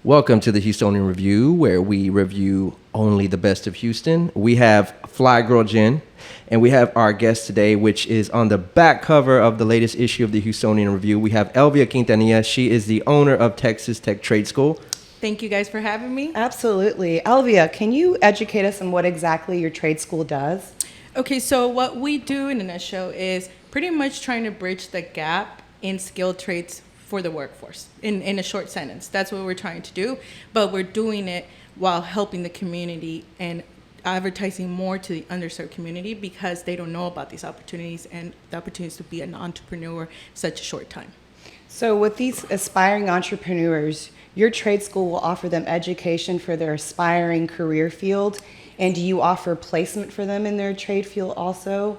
Welcome to the Houstonian Review, where we review only the best of Houston. We have Fly Girl Jen, and we have our guest today, which is on the back cover of the latest issue of the Houstonian Review. We have Elvia Quintanilla. She is the owner of Texas Tech Trade School. Thank you guys for having me. Absolutely. Elvia, can you educate us on what exactly your trade school does? Okay, so what we do in a nutshell is pretty much trying to bridge the gap in skilled trades for the workforce in a short sentence. That's what we're trying to do, but we're doing it while helping the community and advertising more to the underserved community because they don't know about these opportunities and the opportunities to be an entrepreneur in such a short time. So with these aspiring entrepreneurs, your trade school will offer them education for their aspiring career field, and do you offer placement for them in their trade field also?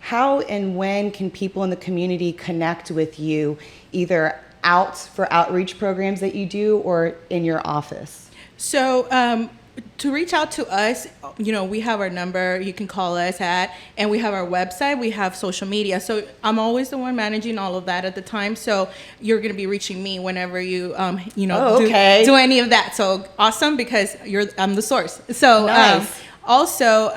How and when can people in the community connect with you, either out for outreach programs that you do or in your office? So to reach out to us, we have our number you can call us at, and we have our website, we have social media. So I'm always the one managing all of that at the time. So you're going to be reaching me whenever you, do any of that. So awesome, because I'm the source. So nice. Also,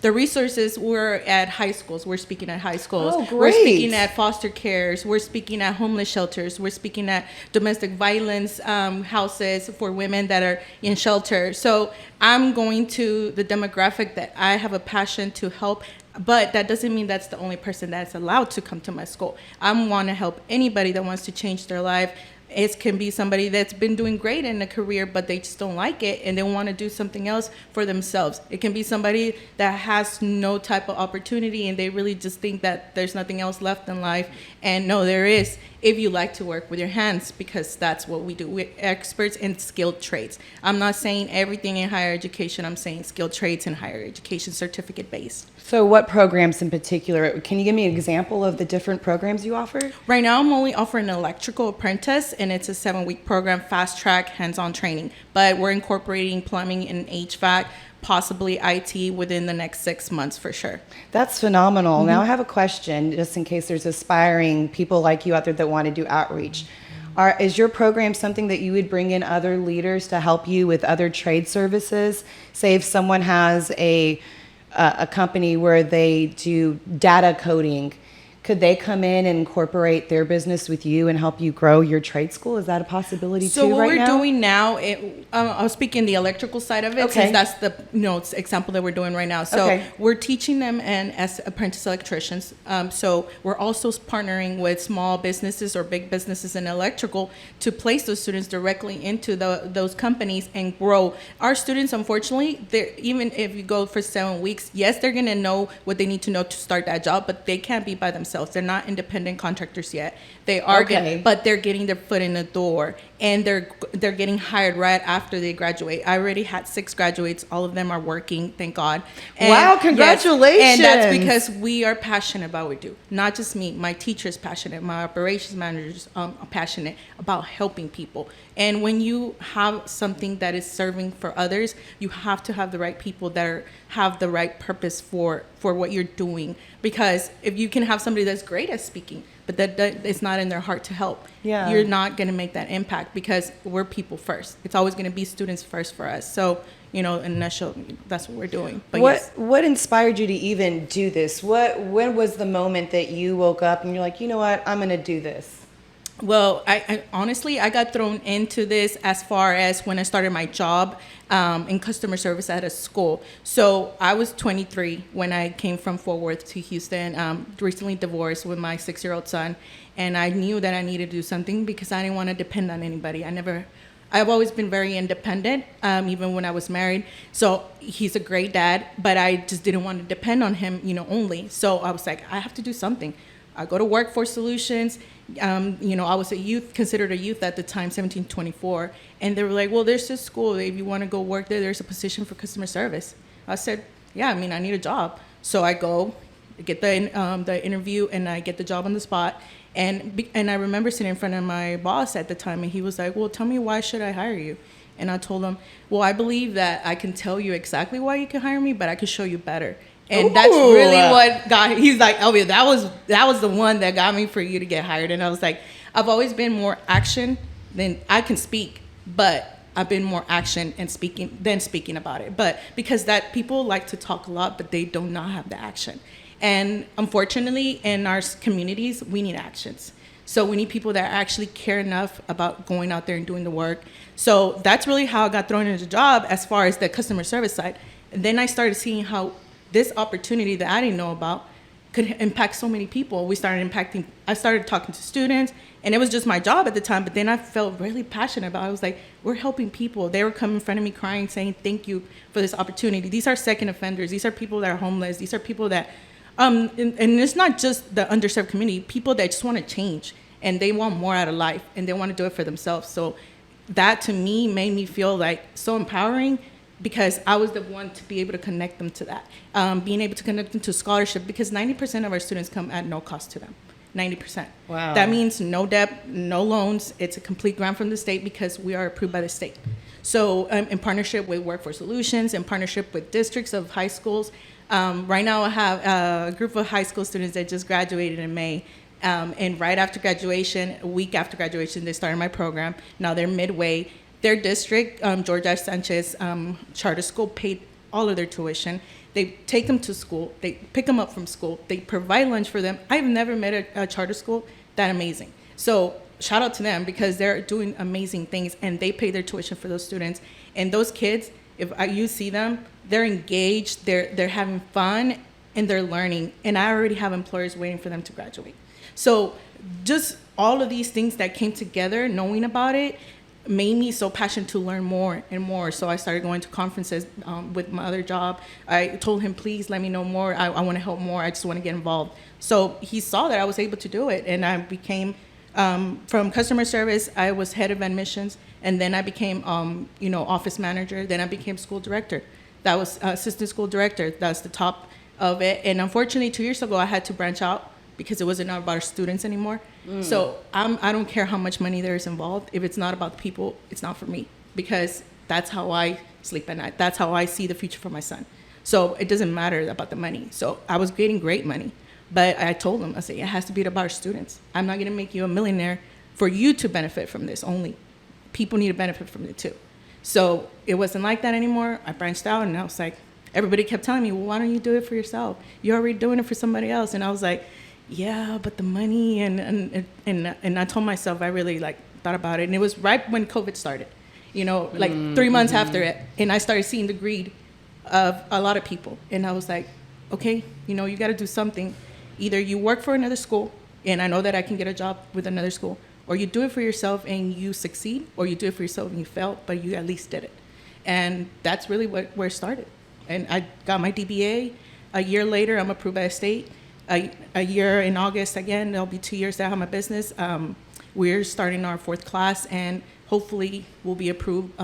the resources, we're at high schools. We're speaking at high schools. Oh, great. We're speaking at foster cares. We're speaking at homeless shelters. We're speaking at domestic violence houses for women that are in shelter. So I'm going to the demographic that I have a passion to help, but that doesn't mean that's the only person that's allowed to come to my school. I want to help anybody that wants to change their life. It can be somebody that's been doing great in a career, but they just don't like it and they want to do something else for themselves. It can be somebody that has no type of opportunity and they really just think that there's nothing else left in life. And no, there is, if you like to work with your hands, because that's what we do. We're experts in skilled trades. I'm not saying everything in higher education. I'm saying skilled trades in higher education, certificate based. So what programs in particular? Can you give me an example of the different programs you offer? Right now, I'm only offering an electrical apprentice, and it's a 7-week program, fast track, hands-on training. But we're incorporating plumbing and HVAC, possibly IT within the next 6 months for sure. That's phenomenal. Now I have a question, just in case there's aspiring people like you out there that want to do outreach. Is your program something that you would bring in other leaders to help you with other trade services? Say if someone has a company where they do data coding, could they come in and incorporate their business with you and help you grow your trade school? Is that a possibility so too what right we're now? doing now, I'll speak in the electrical side of it, Okay. since that's the example that we're doing right now. So Okay. we're teaching them as apprentice electricians. So we're also partnering with small businesses or big businesses in electrical to place those students directly into those companies and grow. Our students, unfortunately, even if you go for 7 weeks, yes, they're going to know what they need to know to start that job, but they can't be by themselves. They're not independent contractors yet. They are, but they're getting their foot in the door, and they're getting hired right after they graduate. I already had 6 graduates. All of them are working, thank God. And wow, congratulations. yes, and that's because we are passionate about what we do. Not just me. My teacher's passionate. My operations manager's passionate about helping people. And when you have something that is serving for others, you have to have the right people that have the right purpose for what you're doing. Because if you can have somebody that's great at speaking, but that it's not in their heart to help, you're not going to make that impact, because we're people first. It's always going to be students first for us. So, in a nutshell, that's what we're doing. But what inspired you to even do this? When was the moment that you woke up and you're like, you know what, I'm going to do this? Well, I honestly, I got thrown into this as far as when I started my job in customer service at a school. So I was 23 when I came from Fort Worth to Houston, recently divorced with my 6-year-old son. And I knew that I needed to do something because I didn't want to depend on anybody. I've always been very independent, even when I was married. So he's a great dad, but I just didn't want to depend on him, only. So I was like, I have to do something. I go to Workforce Solutions. I was considered a youth at the time, 1724. And they were like, well, there's this school. If you want to go work there, there's a position for customer service. I said, yeah, I need a job. So I go, get the interview, and I get the job on the spot. And I remember sitting in front of my boss at the time, and he was like, well, tell me, why should I hire you? And I told him, well, I believe that I can tell you exactly why you can hire me, but I can show you better. And that's really what got, he's like, Elvia, that was the one that got me for you to get hired. And I was like, I've always been more action than I can speak, but I've been more action and speaking about it. But because that people like to talk a lot, but they do not have the action. And unfortunately, in our communities, we need actions. So we need people that actually care enough about going out there and doing the work. So that's really how I got thrown into the job as far as the customer service side. And then I started seeing how this opportunity that I didn't know about could impact so many people. I started talking to students, and it was just my job at the time, but then I felt really passionate about it. I was like, we're helping people. They were coming in front of me crying, saying, thank you for this opportunity. These are second offenders. These are people that are homeless. These are people that, and it's not just the underserved community, people that just want to change, and they want more out of life, and they want to do it for themselves. So that, to me, made me feel like so empowering, because I was the one to be able to connect them to that. Being able to connect them to scholarship, because 90% of our students come at no cost to them. 90%. Wow. That means no debt, no loans. It's a complete grant from the state because we are approved by the state. So in partnership with Workforce Solutions, in partnership with districts of high schools, right now I have a group of high school students that just graduated in May. And right after graduation, a week after graduation, they started my program. Now they're midway. Their district, George F. Sanchez Charter School, paid all of their tuition. They take them to school. They pick them up from school. They provide lunch for them. I've never met a charter school that amazing. So shout out to them, because they're doing amazing things, and they pay their tuition for those students. And those kids, you see them, they're engaged, they're having fun, and they're learning. And I already have employers waiting for them to graduate. So just all of these things that came together, knowing about it, made me so passionate to learn more and more. So I started going to conferences with my other job. I told him, please let me know more. I want to help more. I just want to get involved. So he saw that I was able to do it. And I became, from customer service, I was head of admissions. And then I became, office manager. Then I became school director. That was assistant school director. That's the top of it. And unfortunately, 2 years ago, I had to branch out because it wasn't about our students anymore. So I don't care how much money there is involved. If it's not about the people, it's not for me, because that's how I sleep at night. That's how I see the future for my son. So it doesn't matter about the money. So I was getting great money, but I told him, I said, it has to be about our students. I'm not going to make you a millionaire for you to benefit from this only. People need to benefit from it too. So it wasn't like that anymore. I branched out, and I was like, everybody kept telling me, well, why don't you do it for yourself? You're already doing it for somebody else. And I was like, yeah, but the money, and I told myself, I really thought about it. And it was right when COVID started, 3 months after it. And I started seeing the greed of a lot of people. And I was like, okay, you got to do something. Either you work for another school, and I know that I can get a job with another school, or you do it for yourself and you succeed, or you do it for yourself and you fail, but you at least did it. And that's really where it started. And I got my DBA. A year later, I'm approved by the state. A year in August, again, it'll be 2 years that I have my business. We're starting our 4th class, and hopefully we'll be approved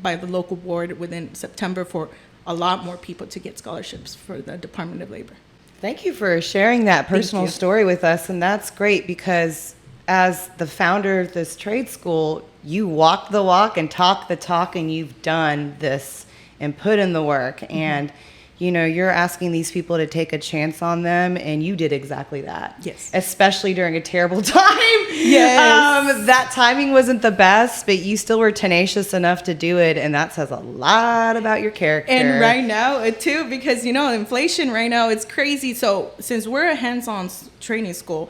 by the local board within September for a lot more people to get scholarships for the Department of Labor. Thank you for sharing that personal story with us. And that's great, because as the founder of this trade school, you walk the walk and talk the talk, and you've done this and put in the work. And you're asking these people to take a chance on them, and you did exactly that. Yes. Especially during a terrible time. Yes. That timing wasn't the best, but you still were tenacious enough to do it, and that says a lot about your character. And right now, too, because, inflation right now, it's crazy. So since we're a hands-on training school,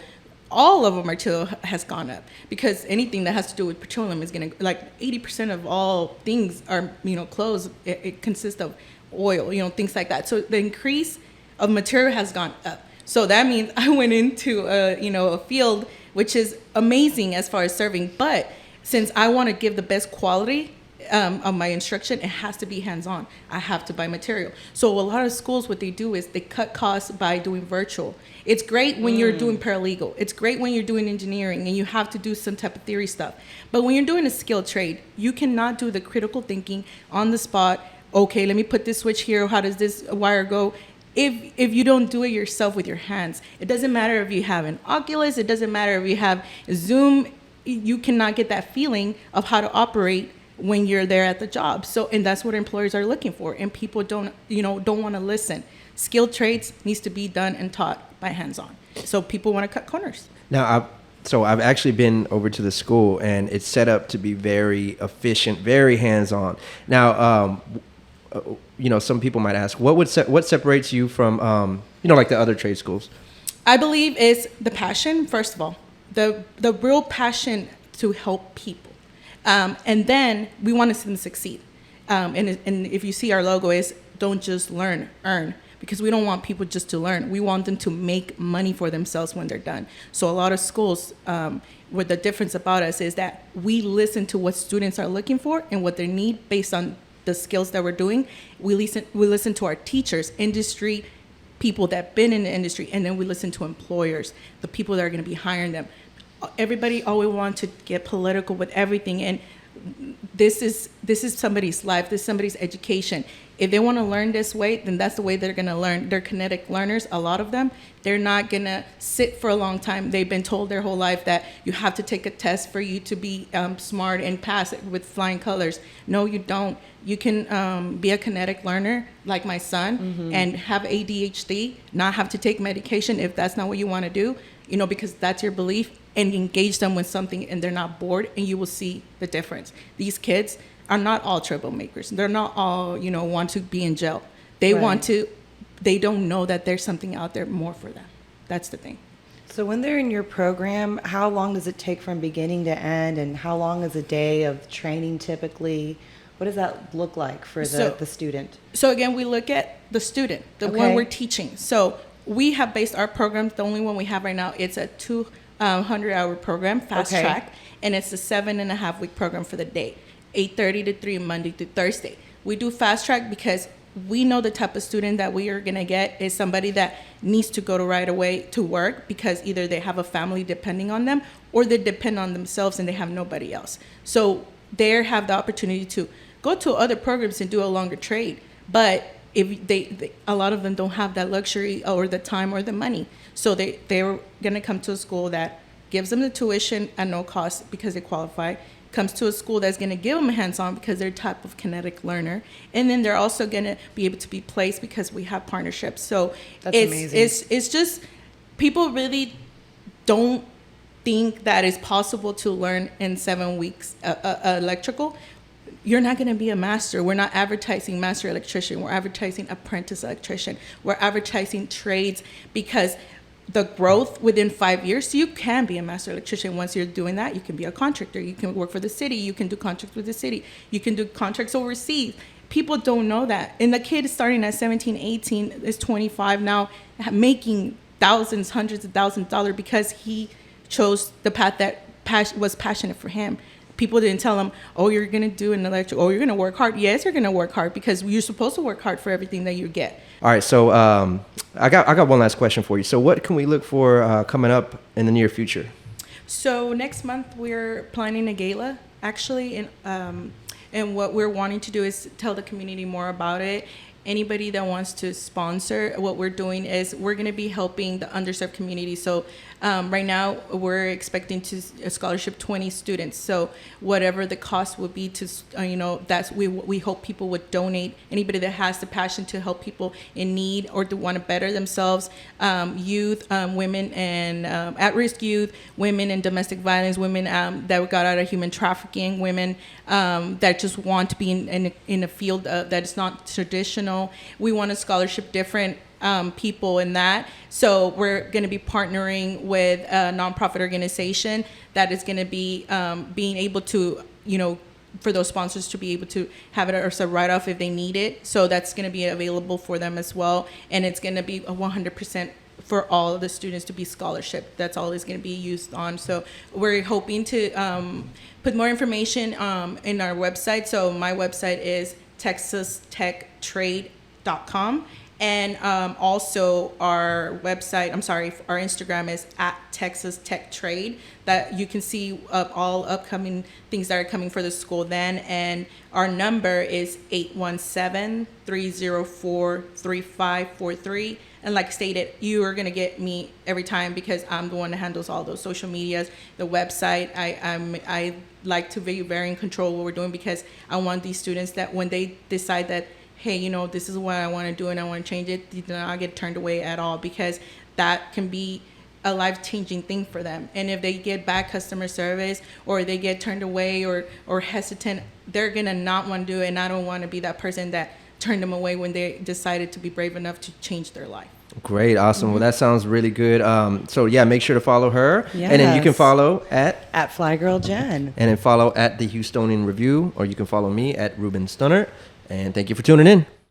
all of our material has gone up, because anything that has to do with petroleum is going to, 80% of all things are, clothes, it consists of oil, things like that. So the increase of material has gone up. So that means I went into a field which is amazing as far as serving, but since I want to give the best quality of my instruction, it has to be hands-on. I have to buy material. So a lot of schools, what they do is they cut costs by doing virtual. It's great when you're doing paralegal. It's great when you're doing engineering and you have to do some type of theory stuff. But when you're doing a skilled trade, you cannot do the critical thinking on the spot. Okay, let me put this switch here. How does this wire go? If you don't do it yourself with your hands, it doesn't matter if you have an Oculus. It doesn't matter if you have Zoom. You cannot get that feeling of how to operate when you're there at the job. So, and that's what employers are looking for. And people don't want to listen. Skilled trades needs to be done and taught by hands-on. So people want to cut corners. Now, So I've actually been over to the school, and it's set up to be very efficient, very hands-on. Now, some people might ask, what separates you from, like the other trade schools? I believe is the passion, first of all, the real passion to help people. And then we want to see them succeed. And if you see our logo is don't just learn, earn. Because we don't want people just to learn. We want them to make money for themselves when they're done. So a lot of schools, what the difference about us is that we listen to what students are looking for and what they need based on the skills that we're doing. We listen to our teachers, industry, people that have been in the industry, and then we listen to employers, the people that are going to be hiring them. Everybody always wants to get political with everything, and this is somebody's life, this is somebody's education. If they want to learn this way, then that's the way they're going to learn. They're kinetic learners, a lot of them. They're not going to sit for a long time. They've been told their whole life that you have to take a test for you to be smart and pass it with flying colors. No, you don't. You can be a kinetic learner like my son and have ADHD, not have to take medication if that's not what you want to do, because that's your belief, and engage them with something and they're not bored, and you will see the difference. These kids are not all troublemakers. They're not all, want to be in jail. They they don't know that there's something out there more for them. That's the thing. So when they're in your program, how long does it take from beginning to end, and how long is a day of training typically? What does that look like for the student? So again, we look at the student, the one we're teaching. So we have based our programs, the only one we have right now, it's a 200-hour program, fast track, and it's a 7.5-week program for the day, 8:30 to 3, Monday through Thursday. We do fast track because we know the type of student that we are going to get is somebody that needs to go to right away to work because either they have a family depending on them or they depend on themselves and they have nobody else. So they have the opportunity to go to other programs and do a longer trade. But if they a lot of them don't have that luxury or the time or the money. So they're going to come to a school that gives them the tuition at no cost because they qualify, comes to a school that's going to give them a hands-on because they're a type of kinetic learner, and then they're also going to be able to be placed because we have partnerships. So it's just people really don't think that it's possible to learn in 7 weeks electrical. You're not going to be a master. We're not advertising master electrician. We're advertising apprentice electrician. We're advertising trades because the growth within 5 years, you can be a master electrician. Once you're doing that, you can be a contractor. You can work for the city. You can do contracts with the city. You can do contracts overseas. People don't know that. And the kid starting at 17, 18 is 25 now, making thousands, hundreds of thousands of dollars because he chose the path that was passionate for him. People didn't tell him, oh, you're going to do an electric, oh, you're going to work hard. Yes, you're going to work hard because you're supposed to work hard for everything that you get. All right, so I got one last question for you. So what can we look for coming up in the near future? So next month we're planning a gala, actually, and what we're wanting to do is tell the community more about it. Anybody that wants to sponsor, what we're doing is we're going to be helping the underserved community. So right now we're expecting to scholarship 20 students. So whatever the cost would be to, that's we hope people would donate. Anybody that has the passion to help people in need or to want to better themselves, youth, women and at-risk youth, women in domestic violence, women that got out of human trafficking, women that just want to be in a field that is not traditional. We want to scholarship different people in that. So we're going to be partnering with a nonprofit organization that is going to be being able to, for those sponsors to be able to have it as a write-off if they need it. So that's going to be available for them as well. And it's going to be a 100% for all of the students to be scholarship. That's all it's going to be used on. So we're hoping to put more information in our website. So my website is texastechtrade.com. And also our website, our Instagram is at Texas Tech Trade, that you can see all upcoming things that are coming for the school then. And our number is 817-304-3543. And like stated, you are going to get me every time because I'm the one that handles all those social medias, the website. I like to be very in control of what we're doing because I want these students that when they decide that, hey, this is what I want to do and I want to change it, do not get turned away at all, because that can be a life-changing thing for them. And if they get bad customer service or they get turned away or hesitant, they're gonna not want to do it. And I don't want to be that person that turned them away when they decided to be brave enough to change their life. Great, awesome. Well, that sounds really good. So yeah, make sure to follow her, and then you can Yes. follow at Fly Girl Jen. and then follow at the Houstonian Review, or you can follow me at Ruben Stunner. And thank you for tuning in.